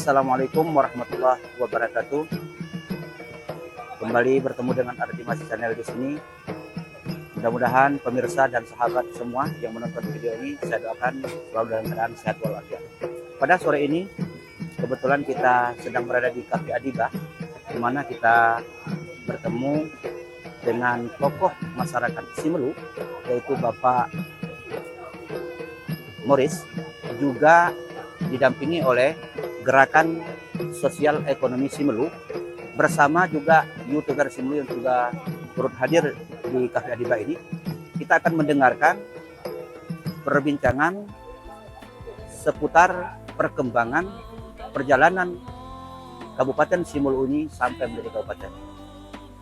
Assalamualaikum warahmatullahi wabarakatuh. Kembali bertemu dengan Ardimas Channel di sini. Mudah-mudahan pemirsa dan sahabat semua yang menonton video ini, saya doakan selalu dalam keadaan sehat walafiat. Pada sore ini, kebetulan kita sedang berada di Cafe Adiba, di mana kita bertemu dengan tokoh masyarakat Simelu, yaitu Bapak Morris, juga didampingi oleh Gerakan Sosial Ekonomi Simelu, bersama juga YouTuber Simelu yang juga turut hadir di Cafe Adiba ini. Kita akan mendengarkan perbincangan seputar perkembangan perjalanan Kabupaten Simelu ini sampai menjadi kabupaten.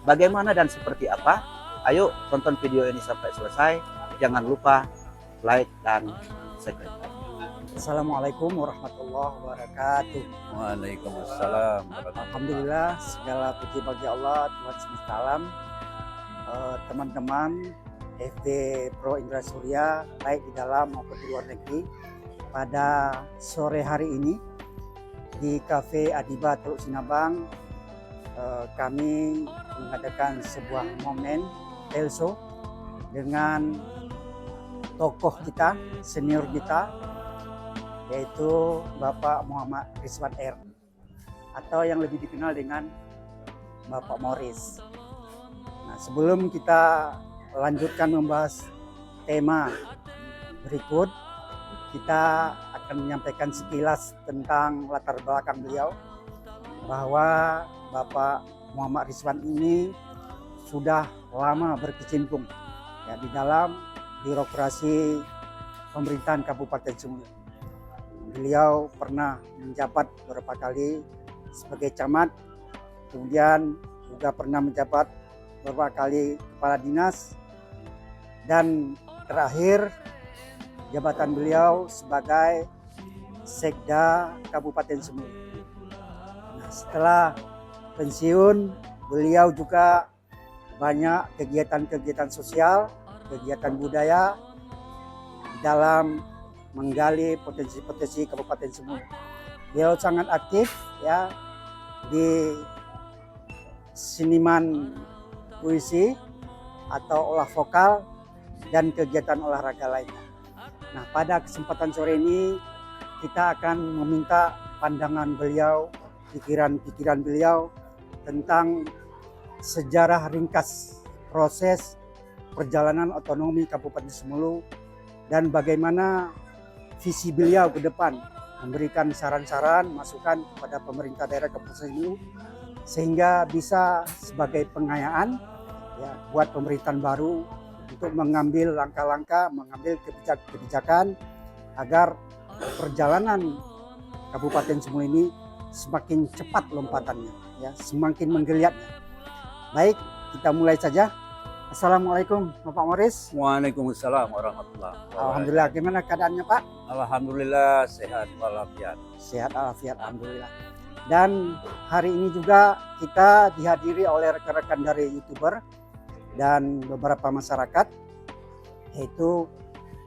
Bagaimana dan seperti apa? Ayo tonton video ini sampai selesai. Jangan lupa like dan subscribe. Assalamualaikum warahmatullahi wabarakatuh. Waalaikumsalam. Alhamdulillah, segala puji bagi Allah, Tuhan semesta alam. Teman-teman FB Pro Indra Surya, baik di dalam maupun di luar negeri, pada sore hari ini di Cafe Adiba Teluk Sinabang, kami mengadakan sebuah momen telso dengan tokoh kita, senior kita, yaitu Bapak Muhammad Rizwan R, atau yang lebih dikenal dengan Bapak Morris. Nah, sebelum kita lanjutkan membahas tema berikut, kita akan menyampaikan sekilas tentang latar belakang beliau, bahwa Bapak Muhammad Rizwan ini sudah lama berkecimpung ya, di dalam birokrasi pemerintahan Kabupaten Simelu. Beliau pernah menjabat beberapa kali sebagai camat, kemudian juga pernah menjabat beberapa kali kepala dinas, dan terakhir jabatan beliau sebagai Sekda Kabupaten Simelu. Nah, setelah pensiun, beliau juga banyak kegiatan-kegiatan sosial, kegiatan budaya dalam menggali potensi-potensi Kabupaten Simelu. Beliau sangat aktif ya di seniman puisi atau olah vokal dan kegiatan olahraga lainnya. Nah, pada kesempatan sore ini kita akan meminta pandangan beliau, pikiran-pikiran beliau tentang sejarah ringkas proses perjalanan otonomi Kabupaten Simelu dan bagaimana visi beliau ke depan, memberikan saran-saran, masukan kepada pemerintah daerah Kabupaten Simelu sehingga bisa sebagai pengayaan ya buat pemerintahan baru untuk mengambil langkah-langkah, mengambil kebijakan agar perjalanan Kabupaten Simelu ini semakin cepat lompatannya, ya, semakin menggeliatnya. Baik, kita mulai saja. Assalamualaikum Bapak Morris. Waalaikumsalam warahmatullahi wabarakatuh. Alhamdulillah, gimana keadaannya Pak? Alhamdulillah sehat walafiat. Sehat walafiat, alhamdulillah. Dan hari ini juga kita dihadiri oleh rekan-rekan dari YouTuber dan beberapa masyarakat, yaitu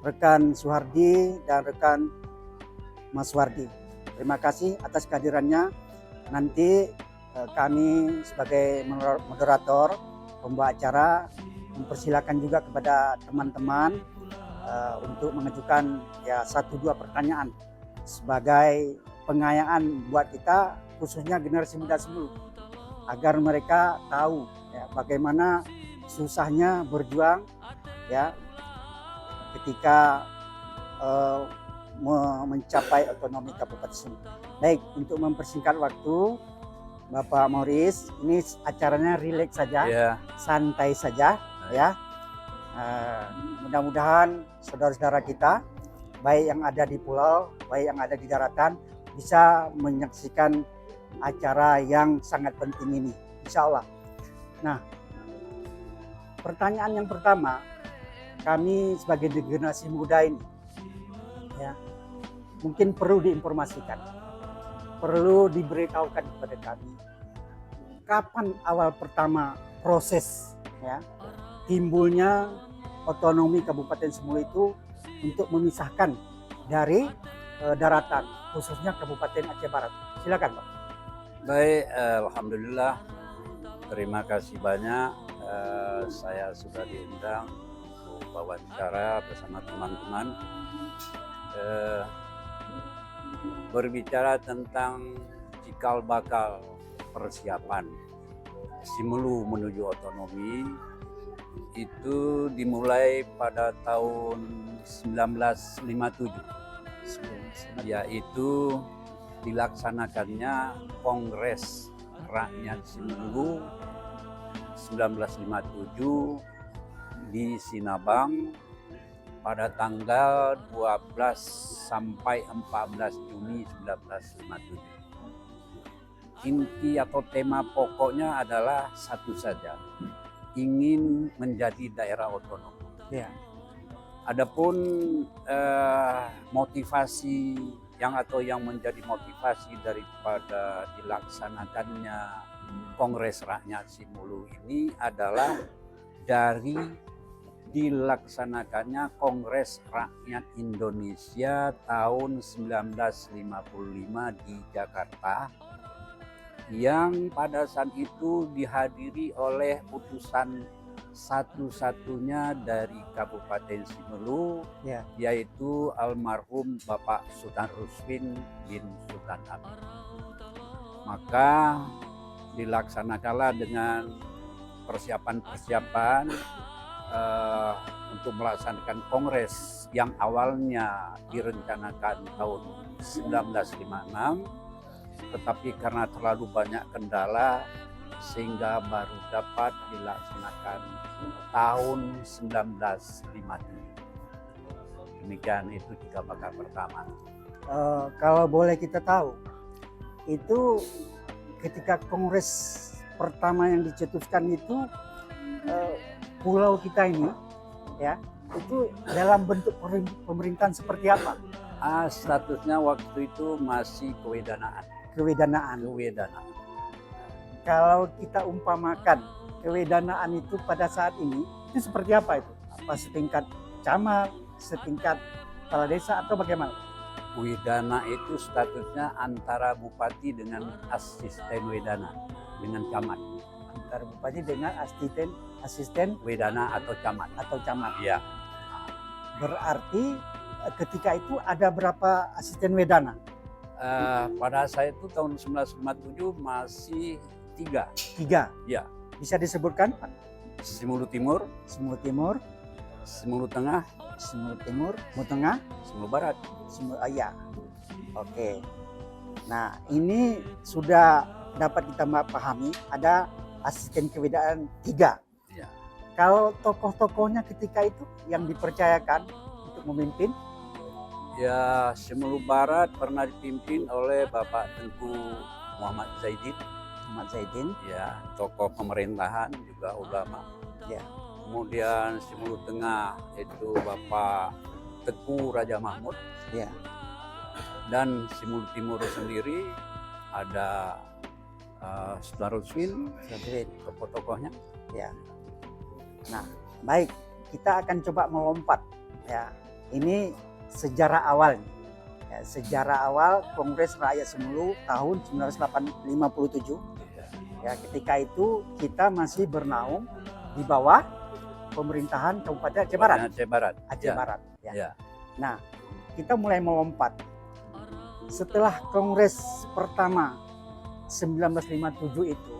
rekan Suhardi dan rekan Mas Wardi. Terima kasih atas kehadirannya. Nanti kami sebagai moderator, pembawa acara, mempersilakan juga kepada teman-teman untuk mengajukan ya 1-2 pertanyaan sebagai pengayaan buat kita, khususnya generasi muda Simelu, agar mereka tahu ya, bagaimana susahnya berjuang ya ketika mencapai otonomi Kabupaten Simelu. Baik, untuk mempersingkat waktu, Bapak Morris, ini acaranya rileks saja, yeah, santai saja, ya. Mudah-mudahan saudara-saudara kita, baik yang ada di pulau, baik yang ada di daratan, bisa menyaksikan acara yang sangat penting ini, insya Allah. Nah, pertanyaan yang pertama, kami sebagai generasi muda ini, ya, mungkin perlu diinformasikan, perlu diberitahukan kepada kami, kapan awal pertama proses ya timbulnya otonomi Kabupaten Simelu itu untuk memisahkan dari daratan khususnya Kabupaten Aceh Barat. Silakan Pak. Baik, alhamdulillah. Terima kasih banyak. Saya sudah diundang untuk wawancara bersama teman-teman. Berbicara tentang cikal bakal persiapan Simelu menuju otonomi itu dimulai pada tahun 1957, yaitu dilaksanakannya Kongres Rakyat Simelu 1957 di Sinabang pada tanggal 12 sampai 14 Juni 1957. Inti atau tema pokoknya adalah satu saja, ingin menjadi daerah otonom. Ya. Adapun motivasi yang menjadi motivasi daripada dilaksanakannya Kongres Rakyat Simelu ini adalah dari dilaksanakannya Kongres Rakyat Indonesia tahun 1955 di Jakarta, yang pada saat itu dihadiri oleh utusan satu-satunya dari Kabupaten Simelu, Ya. yaitu almarhum Bapak Sultan Rusmin bin Sultan Amin. Maka dilaksanakanlah dengan persiapan-persiapan untuk melaksanakan kongres yang awalnya direncanakan tahun 1956, tetapi karena terlalu banyak kendala sehingga baru dapat dilaksanakan tahun 1957. Demikian itu cikal bakal pertama. Kalau boleh kita tahu, itu ketika kongres pertama yang dicetuskan itu pulau kita ini, ya, itu dalam bentuk pemerintahan seperti apa? Statusnya waktu itu masih kewedanaan. Kewedanaan. Kalau kita umpamakan kewedanaan itu pada saat ini, itu seperti apa itu? Apa setingkat camat, setingkat kepala desa atau bagaimana? Wedana itu statusnya antara bupati dengan asisten wedana, dengan camat. Antara bupati dengan asisten Wedana atau camat. Ya. Berarti ketika itu ada berapa asisten wedana? Pada saya itu tahun 1957 masih 3. 3. Ya. Bisa disebutkan Pak? Simelu Timur, Simelu Timur, Simelu Tengah, Simelu Timur, Simelu Tengah, Simelu Barat. Ya. Oke. Nah, ini sudah dapat kita pahami ada asisten kewedanaan 3. Ya. Kalau tokoh-tokohnya ketika itu yang dipercayakan untuk memimpin? Ya, Simelu Barat pernah dipimpin oleh Bapak Tengku Muhammad Zaidin. Ya, tokoh pemerintahan juga ulama. Ya. Kemudian Simelu Tengah itu Bapak Teku Raja Mahmud. Ya. Dan Simelu Timur sendiri ada Sultan Rusmin, tokoh-tokohnya. Ya. Nah, baik, kita akan coba melompat. Ya, ini sejarah awal. Ya, sejarah awal Kongres Rakyat Simelu tahun 1957. Ya, ketika itu kita masih bernaung di bawah pemerintahan Kabupaten Aceh Barat. Aceh Barat. Ya. Ya. Nah, kita mulai melompat. Setelah Kongres pertama 1957 itu,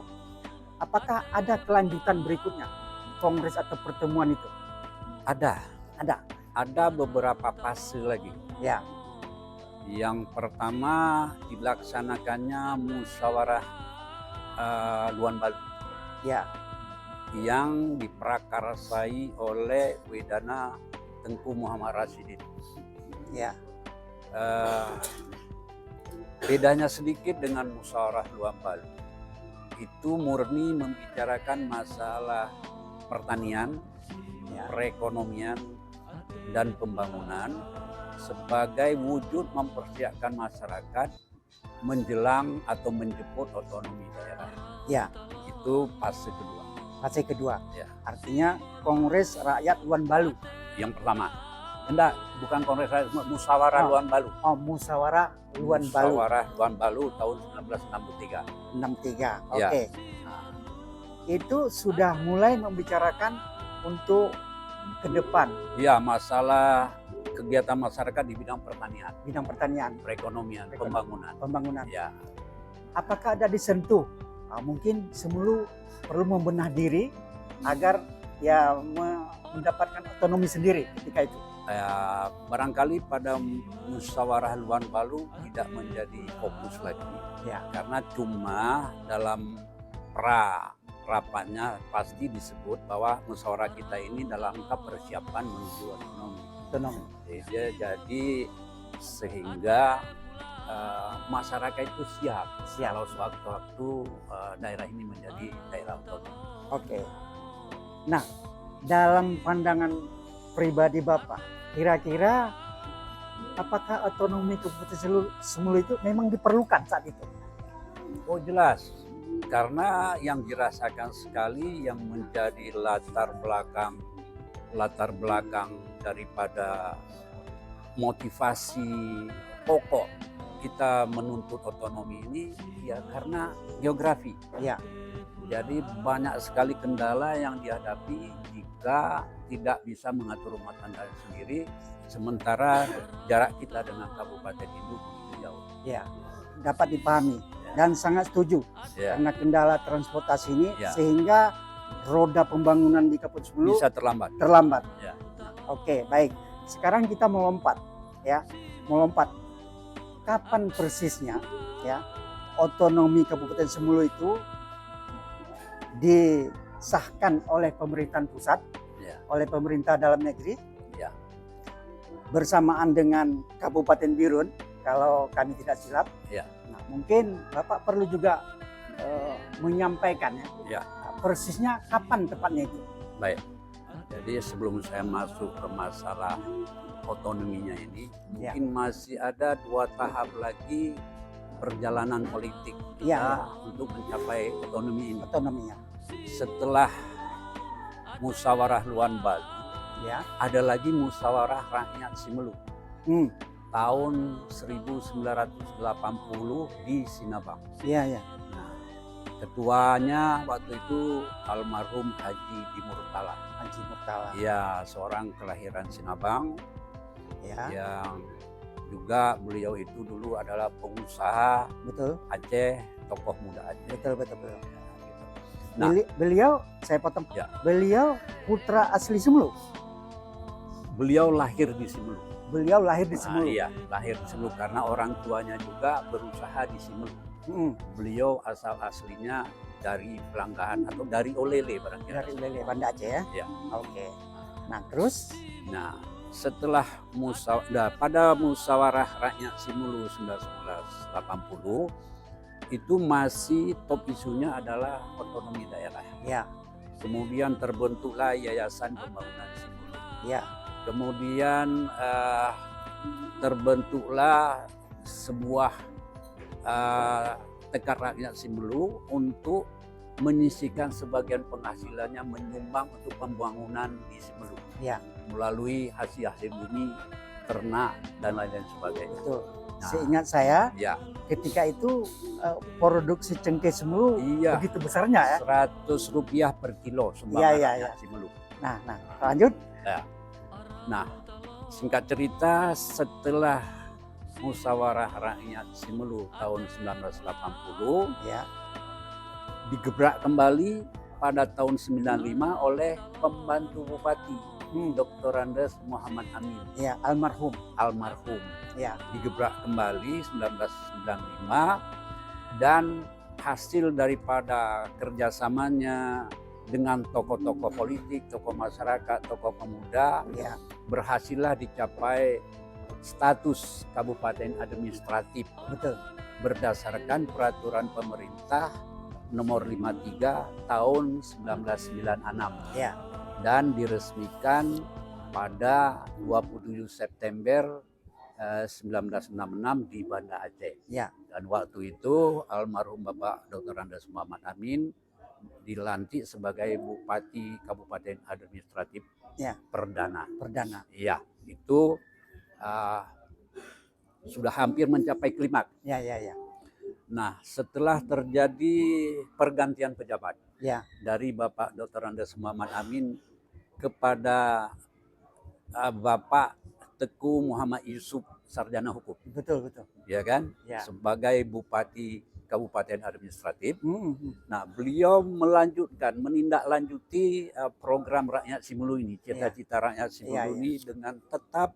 apakah ada kelanjutan berikutnya? Kongres atau pertemuan itu? Ada beberapa fase lagi. Ya. Yang pertama dilaksanakannya musyawarah Luan Balu. Ya. Yang diprakarsai oleh Wedana Tengku Muhammad Rasidin. Ya. Bedanya sedikit dengan musyawarah Luan Balu. Itu murni membicarakan masalah pertanian, Ya. perekonomian, dan pembangunan sebagai wujud mempersiapkan masyarakat menjelang atau menjemput otonomi daerah. Ya. Itu fase kedua. Fase kedua. Ya. Artinya Kongres Rakyat Luan Balu. Yang pertama. Enggak, bukan kongres rakyat, musyawarah Oh. Luan Balu. Oh, Musyawarah Luan Balu Musyawarah Luan Balu tahun 1963. 63. Ya. Oke. Nah, itu sudah mulai membicarakan untuk ke depan Ya, masalah kegiatan masyarakat di bidang pertanian, bidang pertanian, perekonomian, pembangunan. pembangunan. Ya, Apakah ada disentuh? Mungkin Semulu perlu membenah diri agar ya mendapatkan otonomi sendiri ketika itu. barangkali pada musyawarah Luan Balu tidak menjadi fokus lagi. Ya. Karena cuma dalam rapatnya pasti disebut bahwa musyawarah kita ini dalam rangka persiapan menuju otonomi. Jadi sehingga masyarakat itu siap kalau sewaktu-waktu daerah ini menjadi daerah otonom. Oke. Nah, dalam pandangan pribadi Bapak, kira-kira apakah otonomi Kabupaten Semulu itu memang diperlukan saat itu? Oh jelas, karena yang dirasakan sekali yang menjadi latar belakang daripada motivasi pokok kita menuntut otonomi ini ya karena geografi. Ya. Jadi banyak sekali kendala yang dihadapi jika tidak bisa mengatur rumah tangga sendiri, sementara jarak kita dengan kabupaten itu begitu jauh. Ya, dapat dipahami dan sangat setuju karena kendala transportasi ini sehingga roda pembangunan di Kabupaten Semulu bisa terlambat. Ya. Oke, baik. Sekarang kita melompat. Kapan persisnya ya otonomi Kabupaten Semulu itu disahkan oleh pemerintahan pusat, oleh pemerintah dalam negeri, bersamaan dengan Kabupaten Birun, kalau kami tidak silap. Nah, mungkin Bapak perlu juga menyampaikan persisnya kapan tepatnya itu. Baik. Jadi sebelum saya masuk ke masalah otonominya ini, mungkin masih ada 2 tahap lagi perjalanan politik kita untuk mencapai otonomi ini. Otonominya. Setelah musyawarah Luan Balu, ada lagi musyawarah rakyat Simelu tahun 1980 di Sinabang. Iya. Nah, ketuanya waktu itu almarhum Haji Murtala. Ya, seorang kelahiran Sinabang yang juga beliau itu dulu adalah pengusaha Aceh, tokoh muda Aceh. Betul. Nah, beliau, saya potong. Beliau putra asli Semulu. Beliau lahir di Simelu. Iya, lahir di Simelu karena orang tuanya juga berusaha di Simelu. Beliau asal aslinya dari Pelanggahan atau dari Olele barangkali. Dari Olele, Banda Aceh ya? Ya. Oke. Nah, terus? Nah, setelah pada musyawarah rakyat Simelu 1980 itu masih top isunya adalah otonomi daerah. Ya. Kemudian terbentuklah Yayasan Pembangunan Simelu. Ya. Kemudian terbentuklah sebuah tekad rakyat Simelu untuk menyisihkan sebagian penghasilannya menyumbang untuk pembangunan di Simelu. Ya. Melalui hasil bumi, ternak dan lain-lain sebagainya. Betul. Seingat saya, ketika itu produksi cengkeh Semulu begitu besarnya ya. Rp100 per kilo sumbangan Simelu. Nah, lanjut. Nah, singkat cerita setelah musyawarah rakyat Simelu tahun 1980 digebrak kembali pada tahun 95 oleh pembantu bupati Dr. Andes Muhammad Amin. Ya, almarhum. Ya. Digebrak kembali 1995 dan hasil daripada kerjasamanya dengan tokoh-tokoh politik, tokoh masyarakat, tokoh pemuda, berhasillah dicapai status kabupaten administratif. Betul. Berdasarkan peraturan pemerintah nomor 53 tahun 1996. Dan diresmikan pada 27 September 1966 di Banda Aceh. Dan waktu itu almarhum Bapak Dr. Andes Muhammad Amin dilantik sebagai Bupati Kabupaten Administratif Ya. Perdana. Perdana. Iya, itu sudah hampir mencapai klimaks. Ya, ya, ya. Nah, setelah terjadi pergantian pejabat Ya. dari Bapak Dr. Andes Muhammad Amin kepada Bapak Teguh Muhammad Yusuf Sarjana Hukum, Betul, betul. ya kan? Ya. Sebagai Bupati Kabupaten Administratif. Mm-hmm. Nah, beliau menindaklanjuti program Rakyat Simulu ini, cita-cita Rakyat Simulu ini dengan tetap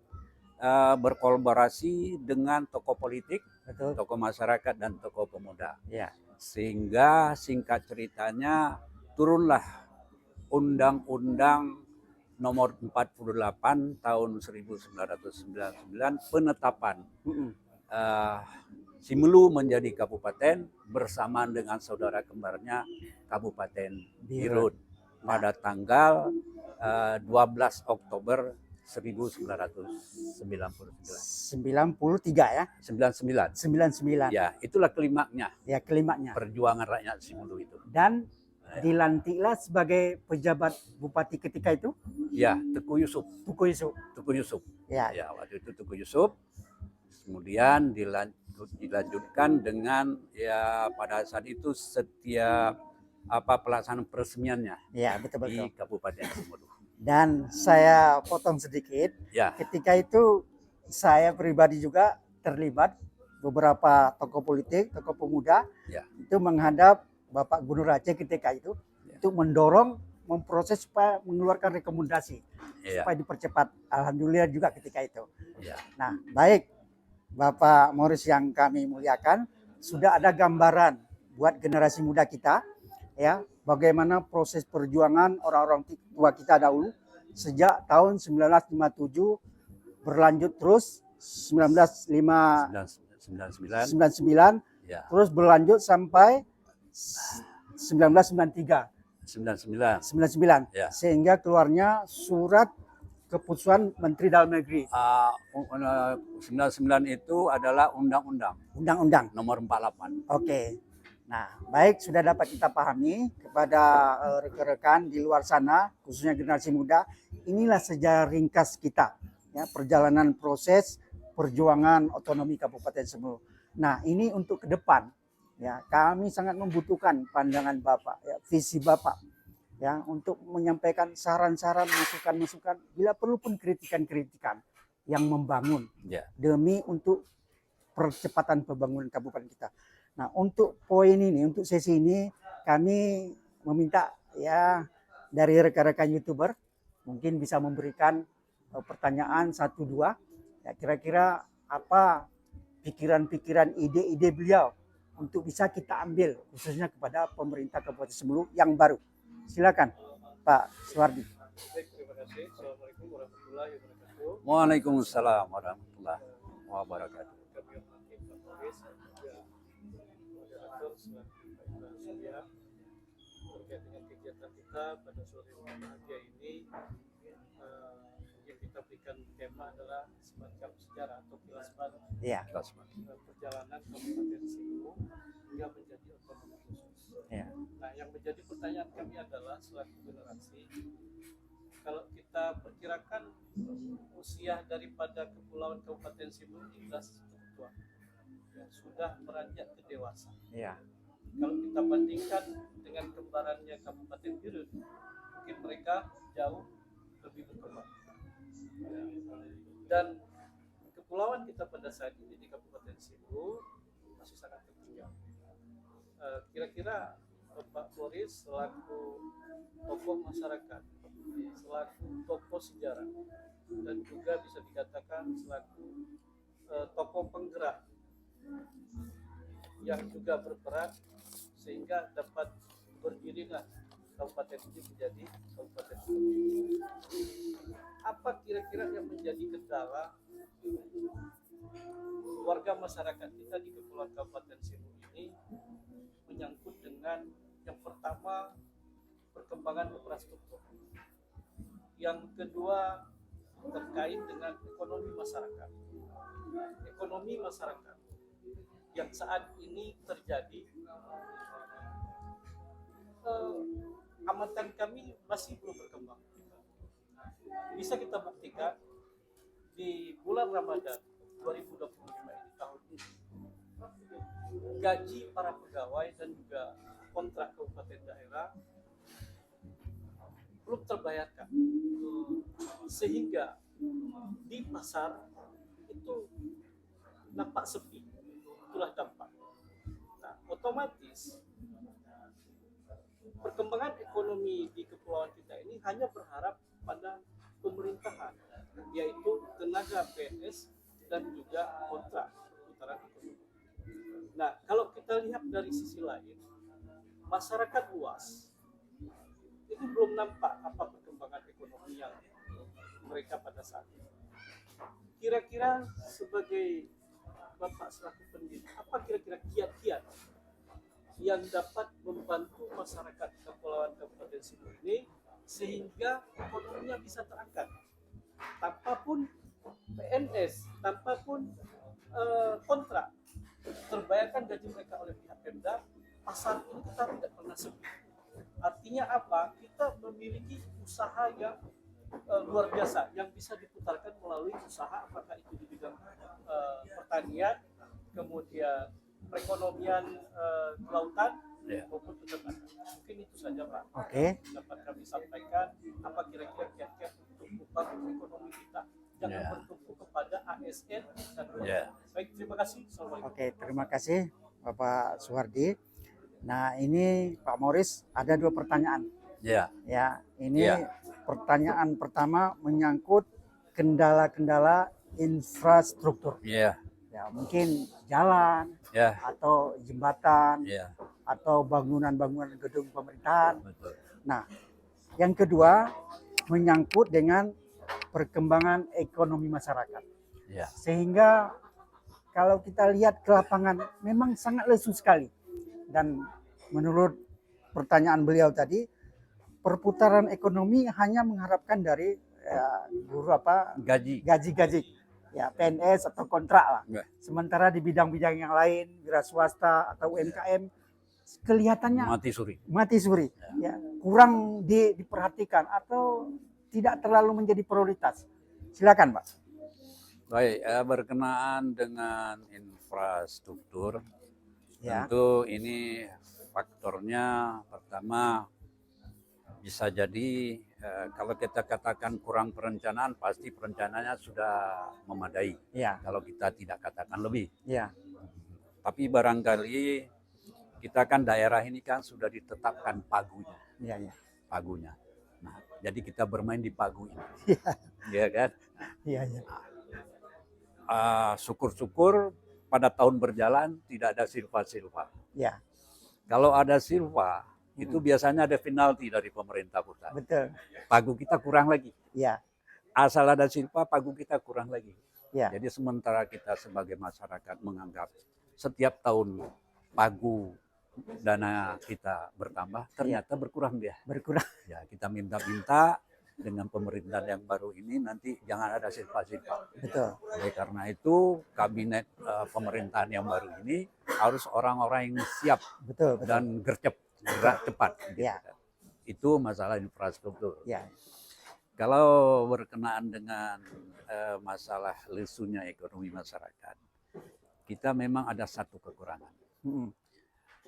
berkolaborasi dengan tokoh politik, betul, tokoh masyarakat dan tokoh pemuda. Ya. Sehingga singkat ceritanya turunlah Undang-Undang Nomor 48 tahun 1999 penetapan Simelu menjadi kabupaten bersamaan dengan saudara kembarnya Kabupaten Birun pada tanggal 12 Oktober 1993 ya. 99. Ya, itulah klimaknya. Ya, klimaknya. Perjuangan rakyat Simelu itu. Dan dilantiklah sebagai pejabat bupati ketika itu. Ya, Teguh Yusuf. Teguh Yusuf. Ya. Ya, waktu itu Teguh Yusuf. Kemudian dilanjutkan dengan ya pada saat itu setiap pelaksanaan peresmiannya. Ya, betul. Di Kabupaten Simelu. Dan saya potong sedikit. Ya. Ketika itu saya pribadi juga terlibat, beberapa tokoh politik, tokoh pemuda itu menghadap Bapak Gubernur Aceh ketika itu mendorong, memproses supaya mengeluarkan rekomendasi supaya dipercepat. Alhamdulillah juga ketika itu. Nah, baik Bapak Morris yang kami muliakan, sudah ada gambaran buat generasi muda kita, ya, bagaimana proses perjuangan orang-orang tua kita dahulu sejak tahun 1957 berlanjut terus 1999 terus berlanjut sampai 1999 sehingga keluarnya surat keputusan Menteri Dalam Negeri. 99 itu adalah undang-undang nomor 48. Oke. Nah, baik, sudah dapat kita pahami kepada rekan-rekan di luar sana, khususnya generasi muda, inilah sejarah ringkas kita, ya, perjalanan proses perjuangan otonomi Kabupaten Simelu. Nah, ini untuk ke depan, ya, kami sangat membutuhkan pandangan Bapak, ya, visi Bapak, ya, untuk menyampaikan saran-saran, masukan-masukan, bila perlu pun kritikan-kritikan yang membangun, demi untuk percepatan pembangunan kabupaten kita. Nah, untuk poin ini, untuk sesi ini, kami meminta ya dari rekan-rekan YouTuber mungkin bisa memberikan pertanyaan 1-2. Ya, kira-kira apa pikiran-pikiran, ide-ide beliau untuk bisa kita ambil khususnya kepada pemerintah Kabupaten Simelu yang baru. Silakan, Pak Suwardi. Terima kasih. Assalamualaikum warahmatullahi wabarakatuh. Waalaikumsalam warahmatullahi wabarakatuh. Terkait dengan kegiatan kita pada sore bahagia ini, yang kita berikan tema adalah semacam sejarah atau kilas balik perjalanan Kabupaten Simelu hingga menjadi otonomi khusus. Nah, yang menjadi pertanyaan kami adalah selaku generasi, kalau kita perkirakan usia daripada kepulauan Kabupaten Simelu ini cukup tua, sudah beranjak ke dewasa. Kalau kita bandingkan dengan kembarannya Kabupaten Birun, mungkin mereka jauh lebih berkembang. Dan kepulauan kita pada saat ini di Kabupaten Simelu masih sangat tertinggal. Kira-kira Bapak Boris selaku tokoh masyarakat, selaku tokoh sejarah, dan juga bisa dikatakan selaku tokoh penggerak yang juga berperan sehingga dapat berdirilah kabupaten ini menjadi kabupaten otonomi. Apa kira-kira yang menjadi kendala warga masyarakat kita di Kepulauan Kabupaten Simelu ini menyangkut dengan yang pertama perkembangan infrastruktur, yang kedua terkait dengan ekonomi masyarakat. Ekonomi masyarakat yang saat ini terjadi pengamatan kami masih belum berkembang. Bisa kita buktikan di bulan Ramadan 2025 ini, tahun ini, gaji para pegawai dan juga kontrak kabupaten daerah belum terbayarkan, sehingga di pasar itu nampak sepi. Itulah dampak. Nah, otomatis perkembangan ekonomi di kepulauan kita ini hanya berharap pada pemerintahan, yaitu tenaga PNS dan juga kontrak perputaran ekonomi. Nah, kalau kita lihat dari sisi lain, masyarakat luas itu belum nampak apa perkembangan ekonomi yang mereka pada saat ini. Kira-kira sebagai Bapak selaku pendidik, apa kira-kira kiat-kiat yang dapat membantu masyarakat Kepulauan Kabupaten Sibu ini sehingga ekonominya bisa terangkat tanpa pun PNS, tanpa pun kontrak terbayarkan gaji mereka oleh pihak Pemda, pasar ini kita tidak pernah sepi. Artinya apa? Kita memiliki usaha yang luar biasa yang bisa diputarkan melalui usaha, apakah itu di bidang pertanian, kemudian perekonomian kelautan, maupun peternakan. Mungkin itu saja Pak. Oke. Dapat kami sampaikan apa kira-kira kiat-kiat untuk membangun ekonomi kita. Jangan bertumpu kepada ASN dan Baik, terima kasih. Assalamualaikum. Oke, terima kasih Bapak Suhardi. Nah, ini Pak Morris ada 2 pertanyaan. Ya. Ya, ini Ya. pertanyaan pertama menyangkut kendala-kendala infrastruktur. Ya. Ya, mungkin jalan Ya. atau jembatan Ya. atau bangunan-bangunan gedung pemerintahan. Betul. Nah, yang kedua menyangkut dengan perkembangan ekonomi masyarakat. Ya. Sehingga kalau kita lihat ke lapangan memang sangat lesu sekali. Dan menurut pertanyaan beliau tadi, perputaran ekonomi hanya mengharapkan dari guru gaji-gaji ya PNS atau kontrak lah. Ya. Sementara di bidang-bidang yang lain, wira swasta atau UMKM kelihatannya mati suri. Ya, kurang diperhatikan atau tidak terlalu menjadi prioritas. Silakan, Pak. Baik, berkenaan dengan infrastruktur, Ya. tentu ini faktornya pertama bisa jadi kalau kita katakan kurang perencanaan, pasti perencanaannya sudah memadai. Ya. Kalau kita tidak katakan lebih. Ya. Tapi barangkali kita kan daerah ini kan sudah ditetapkan pagunya. Ya, ya. Pagunya. Nah, jadi kita bermain di pagu ini. Iya. Ya kan? Iya, iya. Syukur-syukur pada tahun berjalan tidak ada silva-silva. Ya. Kalau ada silva, itu biasanya ada penalti dari pemerintah pusat. Betul. Pagu kita kurang lagi. Ya. Asal ada silva, pagu kita kurang lagi. Ya. Jadi sementara kita sebagai masyarakat menganggap setiap tahun pagu dana kita bertambah, ternyata berkurang dia. Berkurang. Ya, kita minta-minta dengan pemerintahan yang baru ini nanti jangan ada silva-silva. Betul. Oleh karena itu kabinet pemerintahan yang baru ini harus orang-orang yang siap. Betul. Dan gerak cepat. Gitu. Ya. Itu masalah infrastruktur. Ya. Kalau berkenaan dengan masalah lesunya ekonomi masyarakat, kita memang ada satu kekurangan.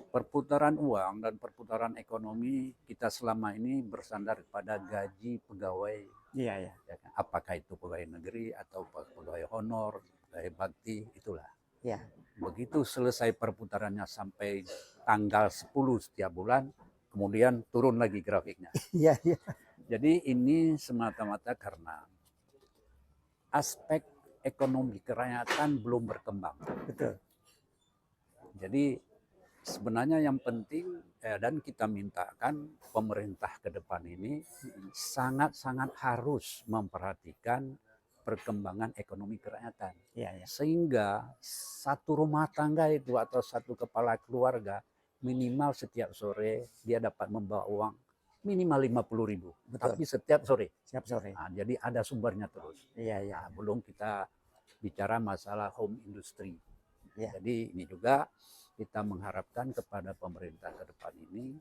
Perputaran uang dan perputaran ekonomi kita selama ini bersandar pada gaji pegawai. Iya, ya. Apakah itu pegawai negeri atau pegawai honor, pegawai bakti, itulah. Ya. Begitu selesai perputarannya sampai tanggal 10 setiap bulan, kemudian turun lagi grafiknya. Iya, iya. Jadi ini semata-mata karena aspek ekonomi kerakyatan belum berkembang. Betul. Jadi sebenarnya yang penting dan kita mintakan pemerintah ke depan ini sangat-sangat harus memperhatikan perkembangan ekonomi kerakyatan. Ya, ya. Sehingga satu rumah tangga itu atau satu kepala keluarga minimal setiap sore dia dapat membawa uang minimal 50.000. Tapi setiap sore. Setiap sore. Nah, jadi ada sumbernya terus. Iya, iya. Nah, belum kita bicara masalah home industry. Ya. Jadi ini juga kita mengharapkan kepada pemerintah ke depan ini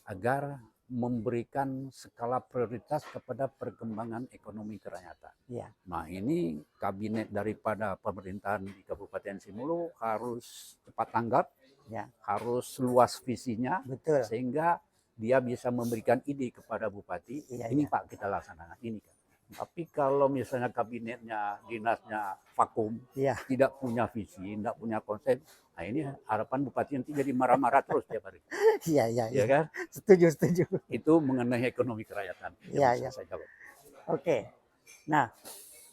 agar memberikan skala prioritas kepada perkembangan ekonomi kerakyatan. Ya. Nah, ini kabinet daripada pemerintahan di Kabupaten Simulu harus cepat tanggap, Ya. harus luas visinya, Betul. sehingga dia bisa memberikan ide kepada bupati, Iya, ini iya. Pak kita laksanakan ini kan. Tapi kalau misalnya kabinetnya, dinasnya vakum, Iya. tidak punya visi, tidak punya konsep, nah ini harapan bupati nanti jadi marah-marah terus tiap hari. Iya, iya, Ya kan? Setuju, setuju. Itu mengenai ekonomi kerakyatan. Iya, Yang iya. bisa saya jawab. Oke. Nah,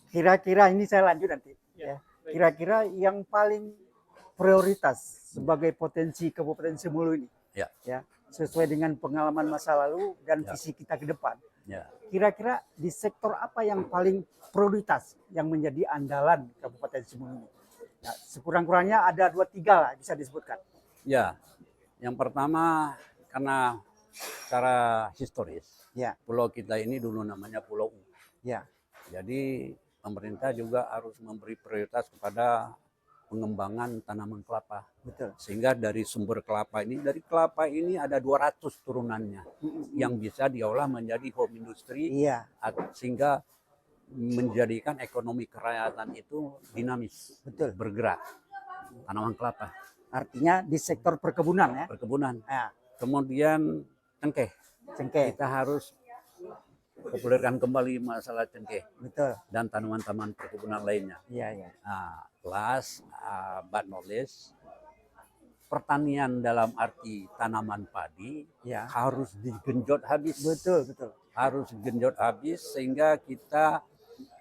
kira-kira ini saya lanjut nanti. Ya, Ya. baik. Kira-kira yang paling prioritas sebagai potensi Kabupaten Simulu ini. Ya. Ya. Sesuai dengan pengalaman masa lalu dan Ya. visi kita ke depan. Ya. Kira-kira di sektor apa yang paling prioritas yang menjadi andalan Kabupaten Simulu ini? Nah, sekurang-kurangnya ada 2-3 lah bisa disebutkan. Ya, yang pertama karena secara historis, Ya. pulau kita ini dulu namanya Pulau U. Ya. Jadi pemerintah juga harus memberi prioritas kepada pengembangan tanaman kelapa. Betul. Sehingga dari sumber kelapa ini, dari kelapa ini ada 200 turunannya yang bisa diolah menjadi home industry, Iya, sehingga menjadikan ekonomi kerakyatan itu dinamis, betul. bergerak. Tanaman kelapa, Artinya di sektor perkebunan ya. perkebunan. Ya, Kemudian cengkeh. cengkeh. Kita harus populerkan kembali masalah cengkeh Betul. dan tanaman-tanaman perkebunan lainnya. Iya, iya. Nah, last but not least, pertanian dalam arti tanaman padi Ya. harus digenjot habis. Betul, betul. Harus digenjot habis sehingga kita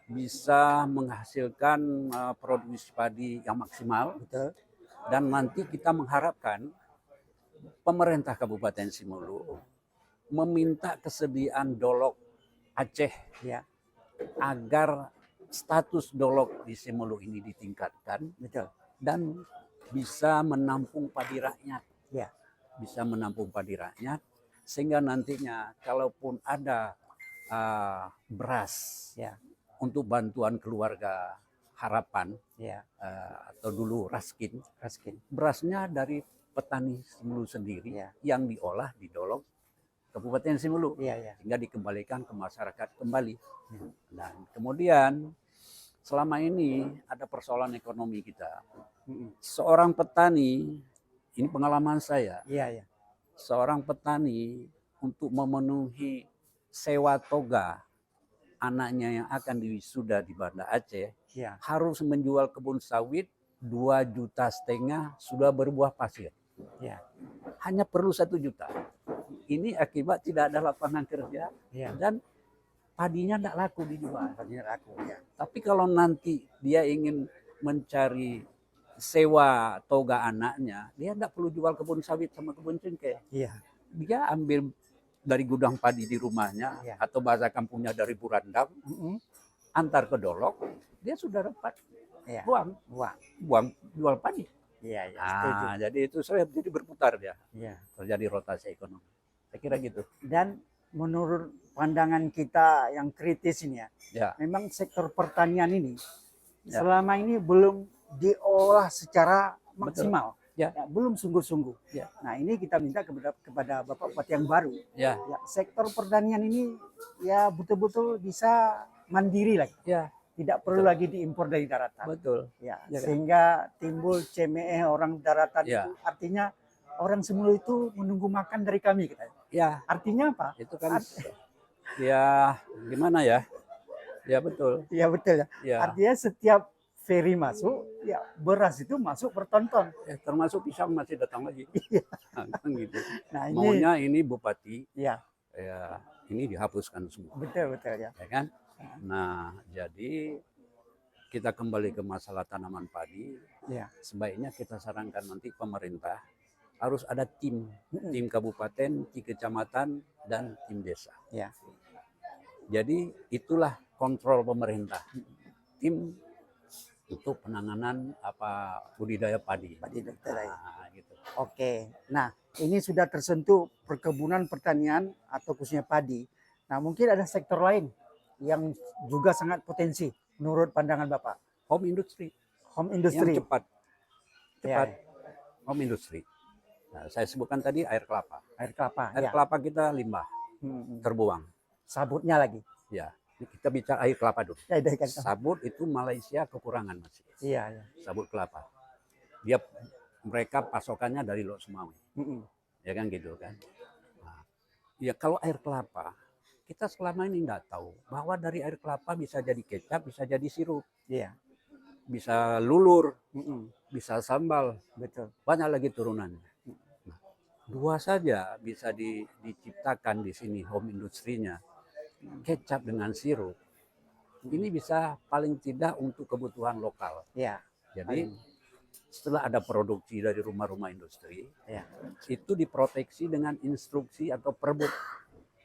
bisa menghasilkan produksi padi yang maksimal, Betul. dan nanti kita mengharapkan pemerintah Kabupaten Simulu meminta kesediaan Dolok Aceh Ya, agar status Dolok di Simulu ini ditingkatkan betul. dan bisa menampung padi rakyat. Ya. Bisa menampung padi rakyat sehingga nantinya kalaupun ada beras Ya. untuk bantuan keluarga harapan Ya, atau dulu Raskin, Raskin. berasnya dari petani Simulu sendiri Ya. yang diolah di Dolok Kabupaten Simulu Iya, iya. sehingga dikembalikan ke masyarakat kembali. Ya. Dan kemudian selama ini ada persoalan ekonomi kita. Seorang petani, ini pengalaman saya, Iya, iya. seorang petani untuk memenuhi sewa toga anaknya yang akan diwisuda di Banda Aceh Iya. harus menjual kebun sawit 2,5 juta sudah berbuah pasir. Ya. Hanya perlu 1 juta. Ini akibat tidak ada lapangan kerja Iya. dan padinya tidak laku dijual. Artinya aku ya. Tapi kalau nanti dia ingin mencari sewa toga anaknya, dia tidak perlu jual kebun sawit sama kebun cengkeh. Iya. Dia ambil dari gudang padi di rumahnya, Ya. atau bahasa kampungnya dari Burandang, antar ke Dolok, dia sudah dapat Iya. buang jual padi. Iya, iya. Setuju. Nah, jadi itu saya jadi berputar ya, Iya. terjadi rotasi ekonomi. Saya kira gitu. Dan menurut pandangan kita yang kritis ini ya, Ya. memang sektor pertanian ini Ya. selama ini belum diolah secara maksimal. Ya. Ya, belum sungguh-sungguh. Ya. Nah, ini kita minta kepada Bapak Bupati yang baru. Ya, Ya, sektor pertanian ini ya betul-betul bisa mandiri lagi. ya, Tidak perlu Betul. lagi diimpor dari daratan. betul. Ya, Ya, kan? sehingga timbul CME orang daratan Ya. itu, artinya orang Simulu itu menunggu makan dari kami kita. Ya, Artinya apa? itu kan ya gimana ya? Ya betul. Ya betul ya. Ya, Artinya setiap ferry masuk, ya beras itu masuk bertonton. termasuk pisang masih datang lagi. Iya. Kan gitu. Nah, ini Maunya ini bupati ya ya ini dihapuskan semua, betul ya. ya kan? Nah, jadi kita kembali ke masalah tanaman padi. Ya. Sebaiknya kita sarankan nanti pemerintah harus ada tim kabupaten, tim kecamatan, dan tim desa. Ya. Jadi itulah kontrol pemerintah. Tim untuk penanganan budidaya padi. Padi betul ya. Nah, gitu. Oke. Nah, ini sudah tersentuh perkebunan pertanian atau khususnya padi. Nah, mungkin ada sektor lain yang juga sangat potensi menurut pandangan Bapak. Home industry Home yang industry. cepat. Ya, Home industry. Nah, saya sebutkan tadi air kelapa. air kelapa. Air Ya. kelapa kita limbah. terbuang. Sabutnya lagi. Ya, ini kita bicara air kelapa dulu. Ya, kan. Sabut itu Malaysia kekurangan masih. Iya, iya. Sabut kelapa. Mereka pasokannya dari Lok Sumawe. Ya kan gitu kan. Nah, ya kalau air kelapa, kita selama ini nggak tahu bahwa dari air kelapa bisa jadi kecap, bisa jadi sirup. Iya. Bisa lulur, bisa sambal. Betul. Banyak lagi turunannya. Nah, 2 saja bisa diciptakan di sini home industrinya. Kecap dengan sirup. Ini bisa paling tidak untuk kebutuhan lokal. Iya. Jadi setelah ada produksi dari rumah-rumah industri, itu diproteksi dengan instruksi atau perbuk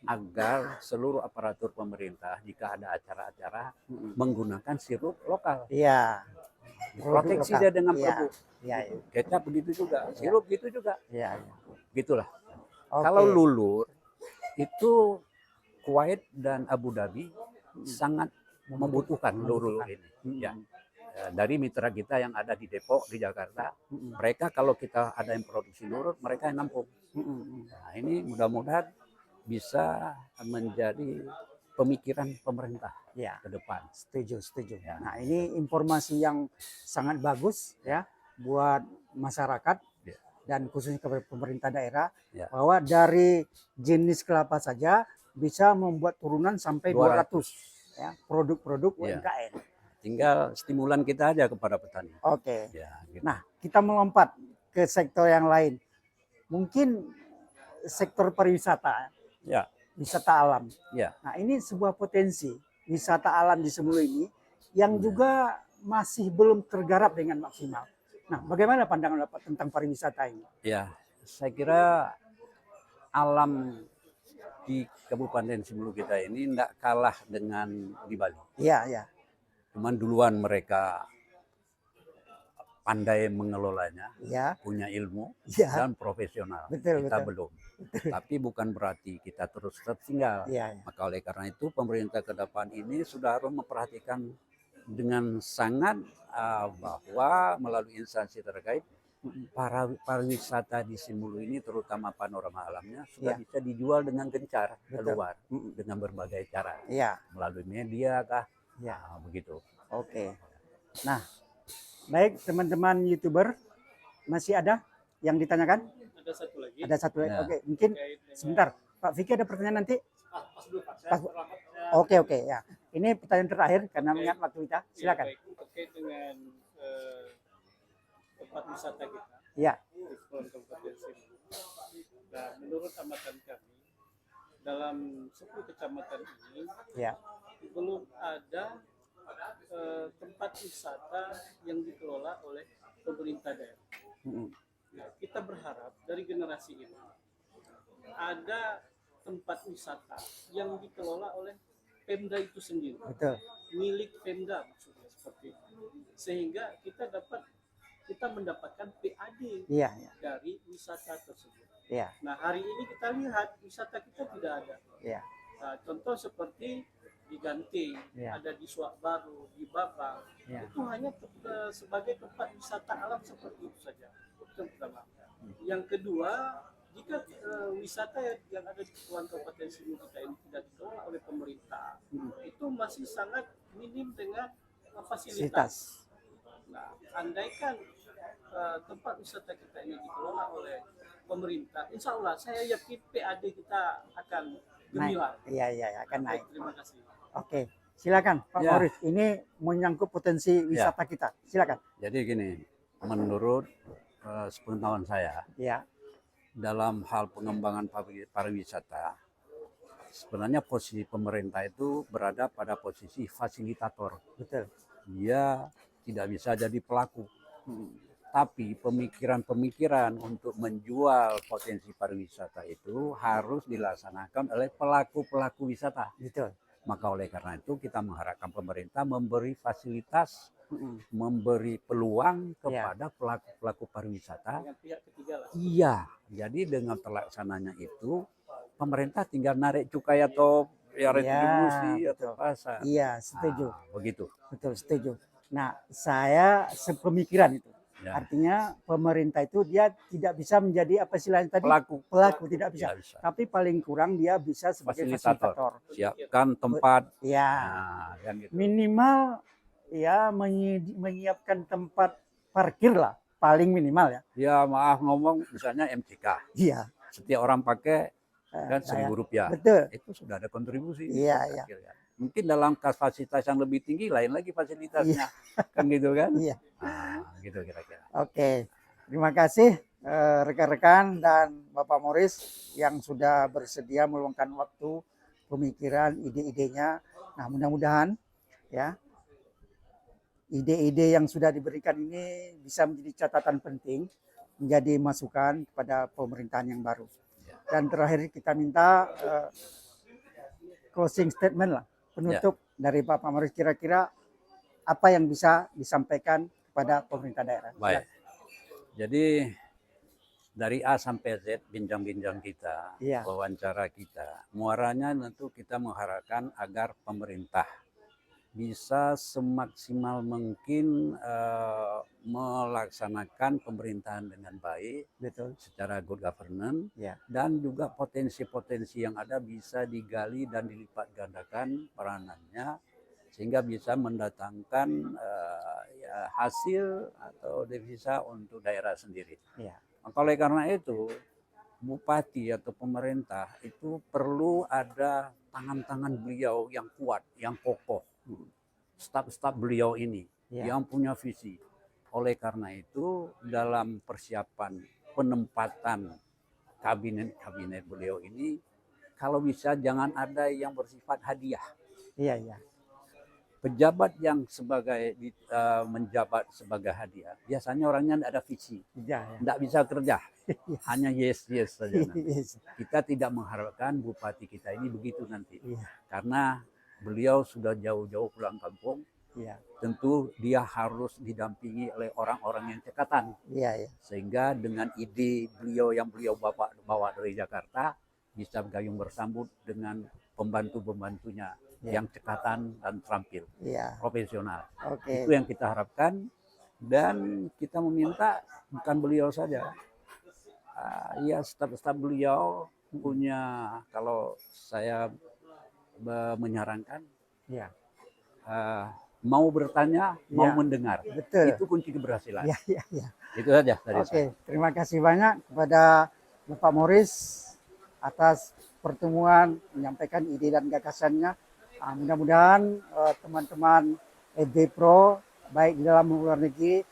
agar seluruh aparatur pemerintah jika ada acara-acara menggunakan sirup lokal. Iya. Proteksi dia dengan perbuk. Iya, iya. Kecap begitu juga, sirup gitu juga. Iya, iya. Gitulah. Oke. Kalau lulur itu Kuwait dan Abu Dhabi sangat membutuhkan lulur ini. Ya. Dari mitra kita yang ada di Depok, di Jakarta, mereka kalau kita ada yang produksi lurur, mereka yang nampung. Nah, ini mudah-mudahan bisa menjadi pemikiran pemerintah ke depan. Setuju. Ya. Nah, ini informasi yang sangat bagus ya buat masyarakat dan khususnya kepada pemerintah daerah bahwa dari jenis kelapa saja bisa membuat turunan sampai 200 ya produk-produk UMKM. Tinggal stimulan kita aja kepada petani. Oke. Ya, gitu. Nah, kita melompat ke sektor yang lain. Mungkin sektor pariwisata. Ya. Wisata alam. Ya. Nah, ini sebuah potensi wisata alam di Semulu ini yang juga masih belum tergarap dengan maksimal. Nah, bagaimana pandangan Bapak tentang pariwisata ini? Ya, saya kira alam di Kabupaten Semulu kita ini tidak kalah dengan di Bali. Iya, iya. Cuman duluan mereka pandai mengelolanya, punya ilmu dan profesional. Kita belum. Tapi bukan berarti kita terus tertinggal. Maka oleh karena itu pemerintah ke depan ini sudah harus memperhatikan dengan sangat bahwa melalui instansi terkait pariwisata di Semulu ini terutama panorama alamnya sudah bisa dijual dengan gencar keluar dengan berbagai cara. Melalui media kah? Begitu. Oke. Nah, baik teman-teman YouTuber, masih ada yang ditanyakan? Ada satu lagi. Ada satu lagi. Oke, mungkin sebentar. Pak Vicky ada pertanyaan nanti? Oke ya. Ini pertanyaan terakhir karena mengingat waktu kita. Silakan. Terkait dengan tempat wisata kita. Iya. Di Kepulauan Kabupaten Semulu. Nah, menurut amatan kami dalam 10 kecamatan ini belum ada tempat wisata yang dikelola oleh pemerintah daerah. Nah, kita berharap dari generasi ini ada tempat wisata yang dikelola oleh Pemda itu sendiri. Betul. Milik Pemda maksudnya seperti itu. Sehingga kita mendapatkan PAD dari wisata tersebut. Nah, hari ini kita lihat wisata kita tidak ada. Nah, contoh seperti di Ganting, ada di Suak Baru, di Babang, itu hanya sebagai tempat wisata alam seperti itu saja. Itu pertama. Yang kedua, jika wisata yang ada di Kepulauan Kabupaten Semulu kita ini tidak dikelola oleh pemerintah, itu masih sangat minim dengan fasilitas. Nah, andaikan tempat wisata kita ini dikelola oleh pemerintah, insya Allah saya yakin PAD kita akan gemilang. Iya, akan naik. Terima kasih. Oke, silakan Pak Morris. Ini menyangkut potensi wisata kita. Silakan. Jadi gini, menurut sepengetahuan saya, dalam hal pengembangan pariwisata, sebenarnya posisi pemerintah itu berada pada posisi fasilitator. Betul. Dia tidak bisa jadi pelaku. Tapi pemikiran-pemikiran untuk menjual potensi pariwisata itu harus dilaksanakan oleh pelaku-pelaku wisata. Betul. Maka oleh karena itu kita mengharapkan pemerintah memberi fasilitas, memberi peluang kepada pelaku-pelaku pariwisata. Dengan pihak ketiga lah. Iya, jadi dengan terlaksananya itu pemerintah tinggal narik cukai atau retribusi atau pasar. Iya, setuju. Begitu. Betul, setuju. Nah, saya sepemikiran itu. Ya. Artinya pemerintah itu dia tidak bisa menjadi apa istilahnya tadi? Pelaku tidak bisa. Tidak bisa. Tapi paling kurang dia bisa sebagai fasilitator. Siapkan tempat. Ya. Nah, yang gitu. Minimal ya menyiapkan tempat parkir lah, paling minimal ya. Ya maaf ngomong misalnya MCK. Iya. Setiap orang pakai kan Rp1.000. Betul. Itu sudah ada kontribusi. Iya. Mungkin dalam kapasitas yang lebih tinggi lain lagi fasilitasnya. Kan gitu kan? Iya. Nah, gitu kira-kira. Oke. Terima kasih rekan-rekan dan Bapak Morris yang sudah bersedia meluangkan waktu, pemikiran, ide-idenya. Nah, mudah-mudahan ya ide-ide yang sudah diberikan ini bisa menjadi catatan penting, menjadi masukan kepada pemerintahan yang baru. Dan terakhir kita minta closing statement lah, penutup dari Bapak Morris, kira-kira apa yang bisa disampaikan kepada pemerintah daerah. Baik. Jadi dari A sampai Z bincang-bincang kita, wawancara kita, muaranya tentu kita mengharapkan agar pemerintah bisa semaksimal mungkin melaksanakan pemerintahan dengan baik, betul, secara good governance, dan juga potensi-potensi yang ada bisa digali dan dilipat gandakan peranannya sehingga bisa mendatangkan hasil atau devisa untuk daerah sendiri. Maka oleh karena itu bupati atau pemerintah itu perlu ada tangan-tangan beliau yang kuat, yang kokoh, staf-staf beliau ini yang punya visi. Oleh karena itu dalam persiapan penempatan kabinet beliau ini, kalau bisa jangan ada yang bersifat hadiah. Pejabat yang menjabat sebagai hadiah, biasanya orangnya tidak ada visi, tidak bisa kerja, hanya yes saja. Kita tidak mengharapkan bupati kita ini begitu nanti, karena beliau sudah jauh-jauh pulang kampung. Tentu dia harus didampingi oleh orang-orang yang cekatan, sehingga dengan ide beliau yang beliau bawa dari Jakarta bisa gayung bersambut dengan pembantu-pembantunya yang cekatan dan terampil, profesional. Itu yang kita harapkan, dan kita meminta bukan beliau saja, staf-staf beliau punya, kalau saya menyarankan, mau bertanya, mau mendengar. Betul. Itu kunci keberhasilan. Itu saja dari saya. Terima kasih banyak kepada Bapak Morris atas pertemuan, menyampaikan ide dan gagasannya. Mudah-mudahan teman-teman FB Pro baik di dalam maupun luar negeri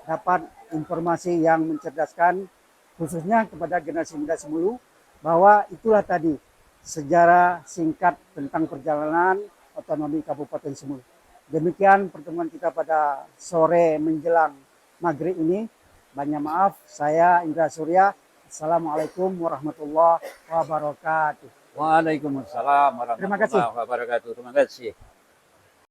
dapat informasi yang mencerdaskan, khususnya kepada generasi muda Semulu, bahwa itulah tadi sejarah singkat tentang perjalanan otonomi Kabupaten Semulu. Demikian pertemuan kita pada sore menjelang maghrib ini. Banyak maaf, saya Indra Surya. Assalamualaikum warahmatullahi wabarakatuh. Waalaikumsalam warahmatullahi wabarakatuh. Terima kasih.